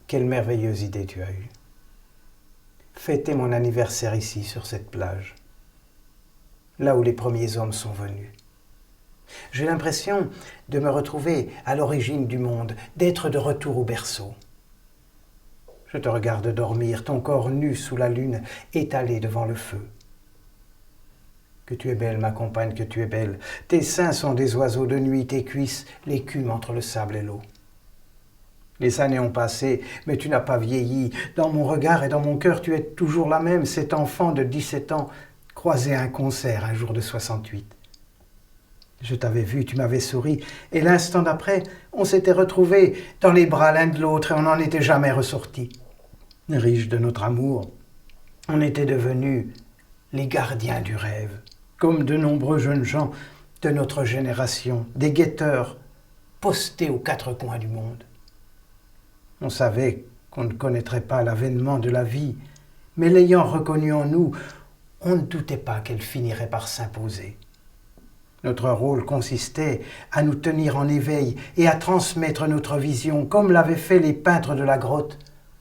Quelle merveilleuse idée tu as eue. Fêter mon anniversaire ici, sur cette plage, là où les premiers hommes sont venus. J'ai l'impression de me retrouver à l'origine du monde, d'être de retour au berceau. Je te regarde dormir, ton corps nu sous la lune, étalé devant le feu. Que tu es belle, ma compagne, que tu es belle. Tes seins sont des oiseaux de nuit, tes cuisses, l'écume entre le sable et l'eau. Les années ont passé, mais tu n'as pas vieilli. Dans mon regard et dans mon cœur, tu es toujours la même, cet enfant de 17 ans, croisé à un concert un jour de 68. Je t'avais vu, tu m'avais souri, et l'instant d'après, on s'était retrouvés dans les bras l'un de l'autre et on n'en était jamais ressortis. Riches de notre amour, on était devenus les gardiens du rêve, comme de nombreux jeunes gens de notre génération, des guetteurs postés aux quatre coins du monde. On savait qu'on ne connaîtrait pas l'avènement de la vie, mais l'ayant reconnue en nous, on ne doutait pas qu'elle finirait par s'imposer. Notre rôle consistait à nous tenir en éveil et à transmettre notre vision, comme l'avaient fait les peintres de la grotte,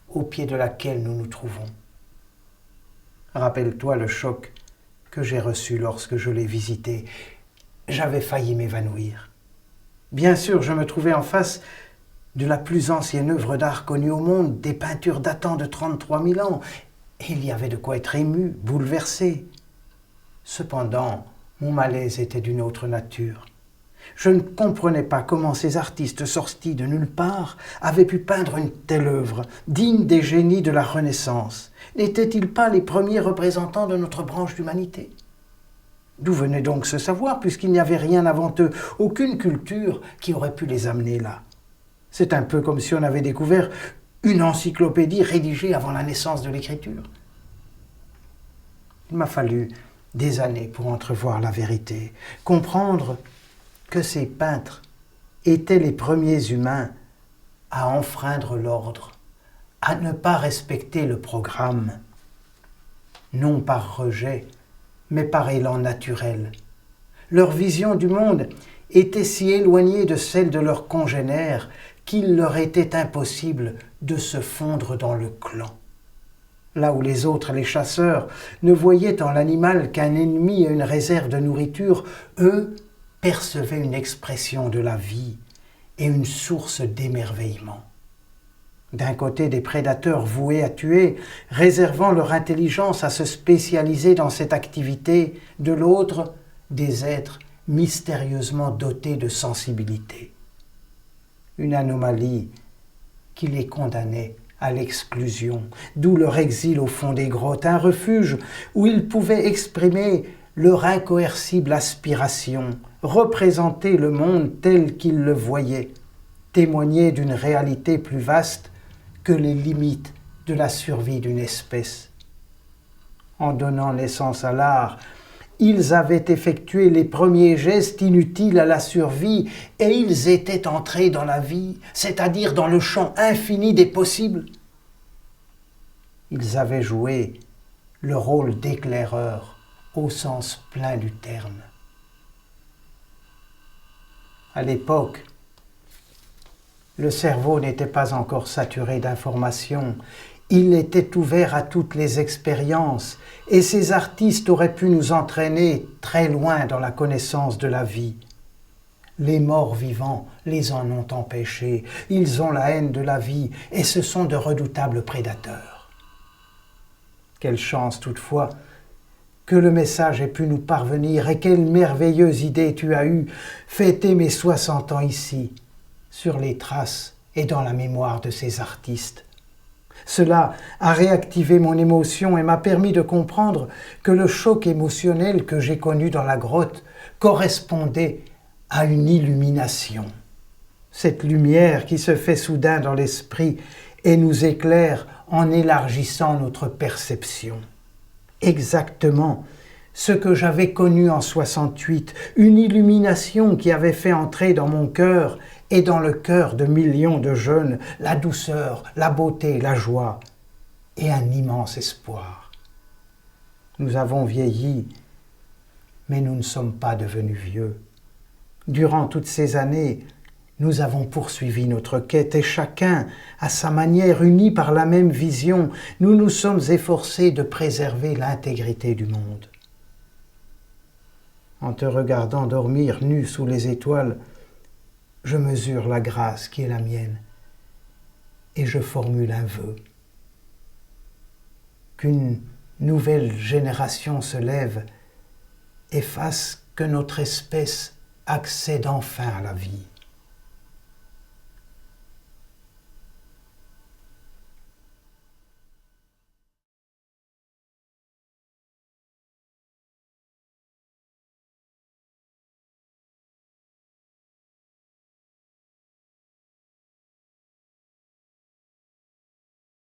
au pied de laquelle nous nous trouvons. Rappelle-toi le choc que j'ai reçu lorsque je l'ai visité. J'avais failli m'évanouir. Bien sûr, je me trouvais en face de la plus ancienne œuvre d'art connue au monde, des peintures datant de 33 000 ans. Et il y avait de quoi être ému, bouleversé. Cependant, mon malaise était d'une autre nature. Je ne comprenais pas comment ces artistes sortis de nulle part avaient pu peindre une telle œuvre, digne des génies de la Renaissance. N'étaient-ils pas les premiers représentants de notre branche d'humanité ? D'où venait donc ce savoir, puisqu'il n'y avait rien avant eux, aucune culture qui aurait pu les amener là ? C'est un peu comme si on avait découvert une encyclopédie rédigée avant la naissance de l'écriture. Il m'a fallu des années pour entrevoir la vérité, comprendre que ces peintres étaient les premiers humains à enfreindre l'ordre, à ne pas respecter le programme, non par rejet, mais par élan naturel. Leur vision du monde était si éloignée de celle de leurs congénères qu'il leur était impossible de se fondre dans le clan. Là où les autres, les chasseurs, ne voyaient en l'animal qu'un ennemi et une réserve de nourriture, eux percevaient une expression de la vie et une source d'émerveillement. D'un côté, des prédateurs voués à tuer, réservant leur intelligence à se spécialiser dans cette activité, de l'autre, des êtres mystérieusement dotés de sensibilité. Une anomalie qui les condamnait à l'exclusion, d'où leur exil au fond des grottes, un refuge où ils pouvaient exprimer leur incoercible aspiration, représenter le monde tel qu'ils le voyaient, témoigner d'une réalité plus vaste que les limites de la survie d'une espèce. En donnant naissance à l'art, ils avaient effectué les premiers gestes inutiles à la survie et ils étaient entrés dans la vie, c'est-à-dire dans le champ infini des possibles. Ils avaient joué le rôle d'éclaireurs au sens plein du terme. À l'époque, le cerveau n'était pas encore saturé d'informations. Il était ouvert à toutes les expériences et ces artistes auraient pu nous entraîner très loin dans la connaissance de la vie. Les morts vivants les en ont empêchés. Ils ont la haine de la vie et ce sont de redoutables prédateurs. Quelle chance toutefois que le message ait pu nous parvenir et quelle merveilleuse idée tu as eue, fêter mes 60 ans ici, sur les traces et dans la mémoire de ces artistes. Cela a réactivé mon émotion et m'a permis de comprendre que le choc émotionnel que j'ai connu dans la grotte correspondait à une illumination. Cette lumière qui se fait soudain dans l'esprit et nous éclaire en élargissant notre perception. Exactement ce que j'avais connu en 68, une illumination qui avait fait entrer dans mon cœur et dans le cœur de millions de jeunes la douceur, la beauté, la joie et un immense espoir. Nous avons vieilli, mais nous ne sommes pas devenus vieux. Durant toutes ces années, Nous avons poursuivi notre quête et chacun, à sa manière, uni par la même vision, nous nous sommes efforcés de préserver l'intégrité du monde. En te regardant dormir nu sous les étoiles, je mesure la grâce qui est la mienne et je formule un vœu. Qu'une nouvelle génération se lève et fasse que notre espèce accède enfin à la vie.